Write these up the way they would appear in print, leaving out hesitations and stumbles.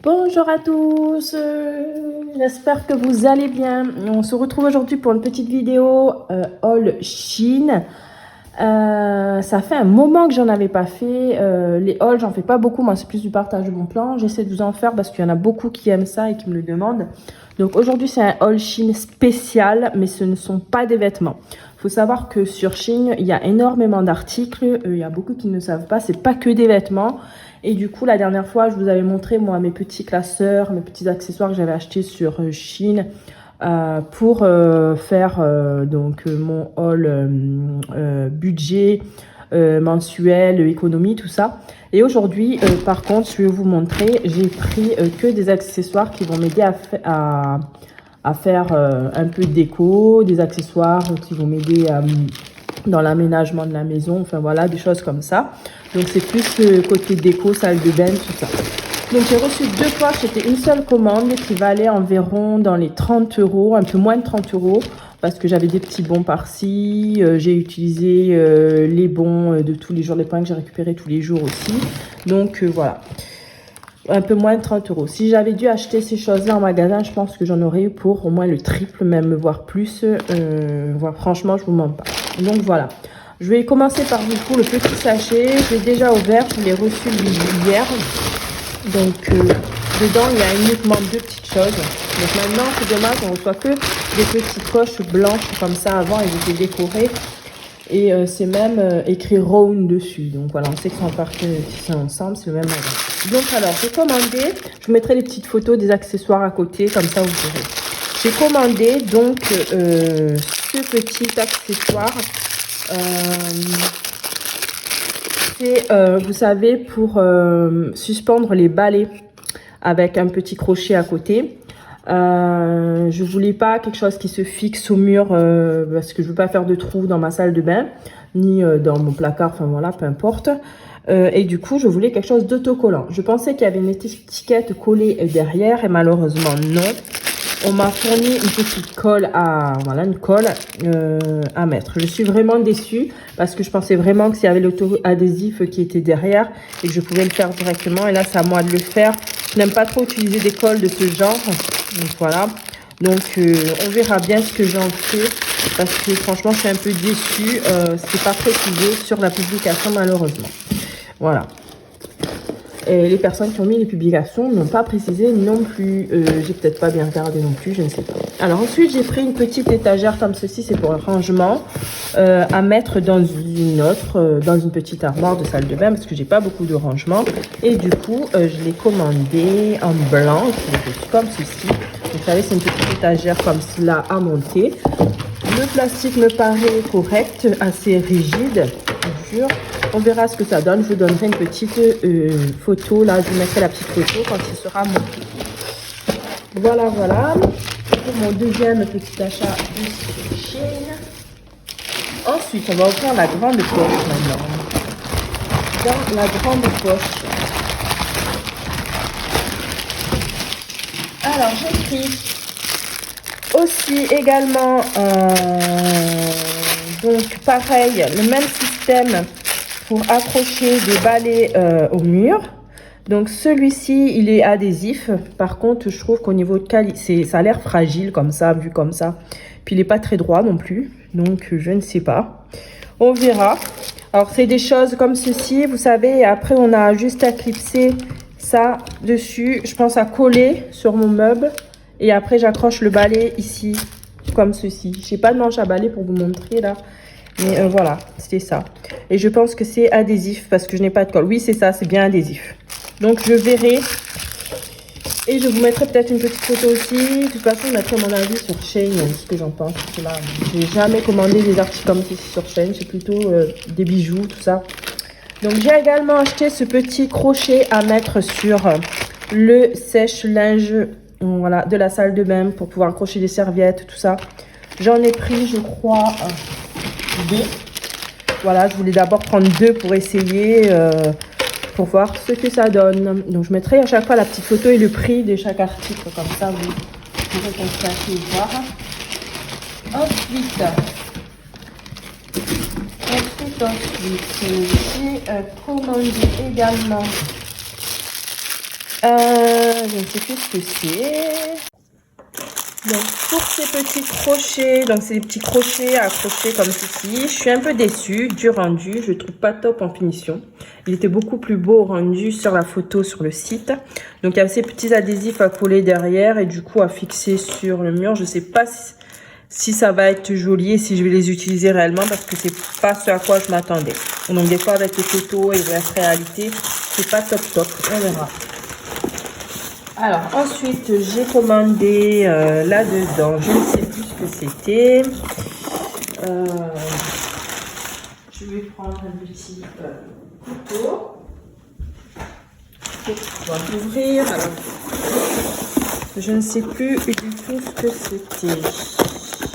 Bonjour à tous, j'espère que vous allez bien. On se retrouve aujourd'hui pour une petite vidéo haul Shein. Ça fait un moment que j'en avais pas fait. Les hauls, j'en fais pas beaucoup, moi c'est plus du partage de mon plan. J'essaie de vous en faire parce qu'il y en a beaucoup qui aiment ça et qui me le demandent. Donc aujourd'hui c'est un haul Shein spécial, mais ce ne sont pas des vêtements. Il faut savoir que sur Shein, il y a énormément d'articles. Il y a beaucoup qui ne savent pas, c'est pas que des vêtements. Et du coup, la dernière fois, je vous avais montré, moi, mes petits classeurs, mes petits accessoires que j'avais achetés sur Shein pour faire mon haul budget mensuel, économie, tout ça. Et aujourd'hui, par contre, je vais vous montrer, j'ai pris que des accessoires qui vont m'aider à faire un peu de déco, des accessoires qui vont m'aider dans l'aménagement de la maison, enfin voilà, des choses comme ça. Donc c'est plus côté déco, salle de bain, tout ça. Donc j'ai reçu deux fois, c'était une seule commande qui valait environ dans les 30 €, un peu moins de 30 € parce que j'avais des petits bons par-ci. J'ai utilisé les bons de tous les jours, les points que j'ai récupérés tous les jours aussi. Donc voilà, un peu moins de 30 €. Si j'avais dû acheter ces choses-là en magasin, je pense que j'en aurais eu pour au moins le triple, même voire plus. Franchement, je vous mens pas. Donc voilà. Je vais commencer par du coup le petit sachet. Je l'ai déjà ouvert, je l'ai reçu hier. Donc dedans il y a uniquement deux petites choses. Donc maintenant c'est dommage, on reçoit que des petites coches blanches comme ça. Avant ils étaient décorées. Et c'est même écrit Round dessus. Donc voilà, on sait qu'ils sont partis ensemble, c'est le même magasin. Donc alors j'ai commandé, je vous mettrai les petites photos des accessoires à côté, comme ça vous verrez. J'ai commandé donc ce petit accessoire. C'est, vous savez, pour suspendre les balais avec un petit crochet à côté. Je voulais pas quelque chose qui se fixe au mur parce que je veux pas faire de trous dans ma salle de bain ni dans mon placard, enfin voilà, peu importe. Et du coup je voulais quelque chose d'autocollant. Je pensais qu'il y avait une étiquette collée derrière et malheureusement non. On m'a fourni une petite colle une colle à mettre. Je suis vraiment déçue parce que je pensais vraiment que s'il y avait l'auto-adhésif qui était derrière et que je pouvais le faire directement. Et là, c'est à moi de le faire. Je n'aime pas trop utiliser des colles de ce genre. Donc voilà. Donc on verra bien ce que j'en fais parce que franchement, je suis un peu déçue. C'est pas précisé sur la publication malheureusement. Voilà. Et les personnes qui ont mis les publications n'ont pas précisé non plus. J'ai peut-être pas bien regardé non plus, je ne sais pas. Alors ensuite, j'ai pris une petite étagère comme ceci, c'est pour un rangement à mettre dans dans une petite armoire de salle de bain parce que j'ai pas beaucoup de rangement. Et du coup, je l'ai commandé en blanc, comme ceci. Vous savez, c'est une petite étagère comme cela à monter. Le plastique me paraît correct, assez rigide, je jure. On verra ce que ça donne. Je vous donnerai une petite photo. Là, je vous mettrai la petite photo quand il sera monté. Voilà, voilà. Pour mon deuxième petit achat de Shein. Ensuite, on va ouvrir la grande poche maintenant. Dans la grande poche. Alors, j'ai pris aussi également, donc pareil, le même système pour accrocher des balais au mur. Donc celui-ci, il est adhésif. Par contre, je trouve qu'au niveau de qualité, ça a l'air fragile comme ça, vu comme ça. Puis il n'est pas très droit non plus. Donc je ne sais pas. On verra. Alors c'est des choses comme ceci, vous savez. Après, on a juste à clipser ça dessus. Je pense à coller sur mon meuble. Et après, j'accroche le balai ici, comme ceci. Je n'ai pas de manche à balai pour vous montrer là. Mais voilà, c'était ça. Et je pense que c'est adhésif parce que je n'ai pas de colle. Oui, c'est ça, c'est bien adhésif. Donc, je verrai. Et je vous mettrai peut-être une petite photo aussi. De toute façon, je mettrai mon avis sur Shein, ce que j'en pense. Parce que là, je n'ai jamais commandé des articles comme ceci sur Shein. C'est plutôt des bijoux, tout ça. Donc, j'ai également acheté ce petit crochet à mettre sur le sèche-linge, voilà, de la salle de bain pour pouvoir accrocher des serviettes, tout ça. J'en ai pris, je crois, deux. Voilà, je voulais d'abord prendre deux pour essayer, pour voir ce que ça donne. Donc, je mettrai à chaque fois la petite photo et le prix de chaque article. Comme ça, vous pourrez constater et voir. Ensuite, j'ai commandé également je ne sais plus ce que c'est. Donc pour ces petits crochets, donc c'est des petits crochets accrochés comme ceci. Je suis un peu déçue du rendu, je le trouve pas top en finition. Il était beaucoup plus beau rendu sur la photo sur le site. Donc il y a ces petits adhésifs à coller derrière et du coup à fixer sur le mur. Je sais pas si ça va être joli et si je vais les utiliser réellement parce que c'est pas ce à quoi je m'attendais. Donc des fois avec les photos et la réalité, c'est pas top top, on verra. Alors ensuite j'ai commandé là-dedans, je ne sais plus ce que c'était. Je vais prendre un petit couteau pour pouvoir l'ouvrir. Alors, je ne sais plus du tout ce que c'était.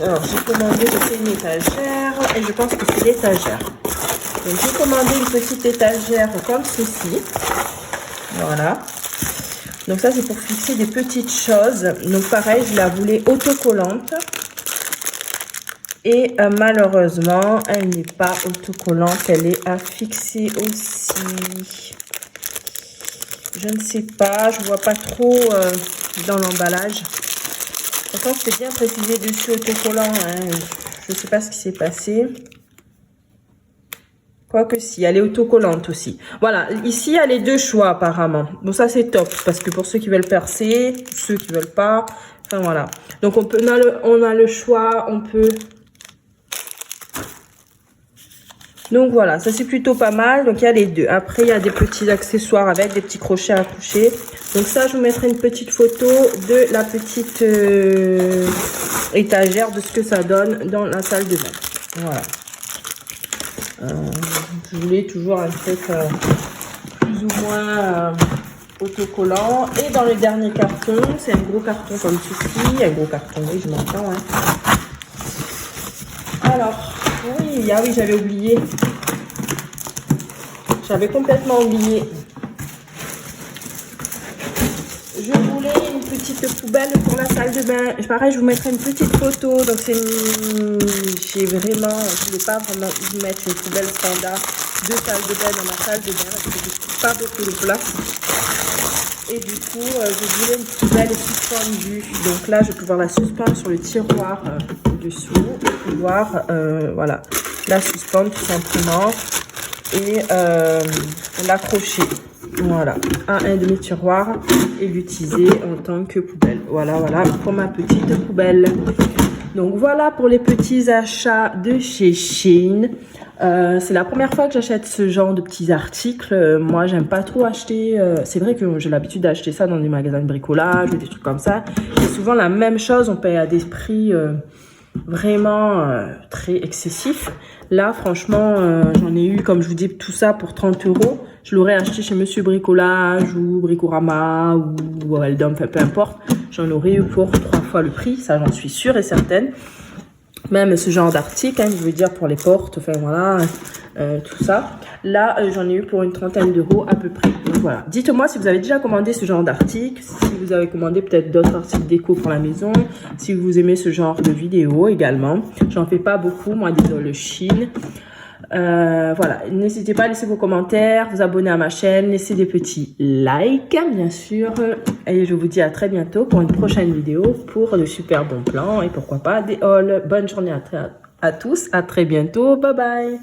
Alors j'ai commandé, c'est une étagère et je pense que c'est l'étagère. Donc j'ai commandé une petite étagère comme ceci. Voilà. Donc ça c'est pour fixer des petites choses. Donc pareil, je la voulais autocollante. Et malheureusement, elle n'est pas autocollante. Elle est à fixer aussi. Je ne sais pas, je vois pas trop dans l'emballage. Pourtant c'était bien précisé dessus autocollant. Hein. Je ne sais pas ce qui s'est passé. Quoique si, elle est autocollante aussi. Voilà, ici, il y a les deux choix apparemment. Bon, ça, c'est top. Parce que pour ceux qui veulent percer, ceux qui veulent pas, enfin voilà. Donc, on a le choix, on peut... Donc, voilà, ça, c'est plutôt pas mal. Donc, il y a les deux. Après, il y a des petits accessoires avec, des petits crochets à coucher. Donc, ça, je vous mettrai une petite photo de la petite étagère, de ce que ça donne dans la salle de bain. Voilà. Je voulais toujours un truc plus ou moins autocollant. Et dans le dernier carton, c'est un gros carton comme ceci. Un gros carton, oui, je m'entends. Hein. Alors, oui, ah oui, j'avais oublié. J'avais complètement oublié. Je voulais une petite poubelle pour la salle de bain. Pareil, je vous mettrai une petite photo. Donc, c'est j'ai vraiment, je voulais pas vraiment mettre une poubelle standard de salle de bain dans ma salle de bain parce que je trouve pas beaucoup de place. Et du coup, je voulais une poubelle suspendue. Donc là, je vais pouvoir la suspendre sur le tiroir dessous et pouvoir, voilà, la suspendre tout simplement et l'accrocher. Voilà, à un de mes tiroirs et l'utiliser en tant que poubelle. Voilà, voilà, pour ma petite poubelle. Donc voilà pour les petits achats de chez Shein. C'est la première fois que j'achète ce genre de petits articles. Moi, j'aime pas trop acheter. C'est vrai que j'ai l'habitude d'acheter ça dans des magasins de bricolage ou des trucs comme ça. C'est souvent la même chose. On paye à des prix vraiment très excessifs. Là, franchement, j'en ai eu, comme je vous dis, tout ça pour 30 €. Je l'aurais acheté chez Monsieur Bricolage ou Bricorama ou Eldom, enfin peu importe. J'en aurais eu pour 3 fois le prix, ça j'en suis sûre et certaine. Même ce genre d'article, hein, je veux dire pour les portes, enfin voilà, tout ça. Là, j'en ai eu pour une 30aine d'euros à peu près. Donc voilà. Dites-moi si vous avez déjà commandé ce genre d'article, si vous avez commandé peut-être d'autres articles déco pour la maison, si vous aimez ce genre de vidéos également. J'en fais pas beaucoup, moi, désolé, Shein. Voilà, n'hésitez pas à laisser vos commentaires, vous abonner à ma chaîne, laisser des petits likes, bien sûr. Et je vous dis à très bientôt pour une prochaine vidéo pour de super bons plans et pourquoi pas des hauls. Bonne journée à tous, à très bientôt, bye bye.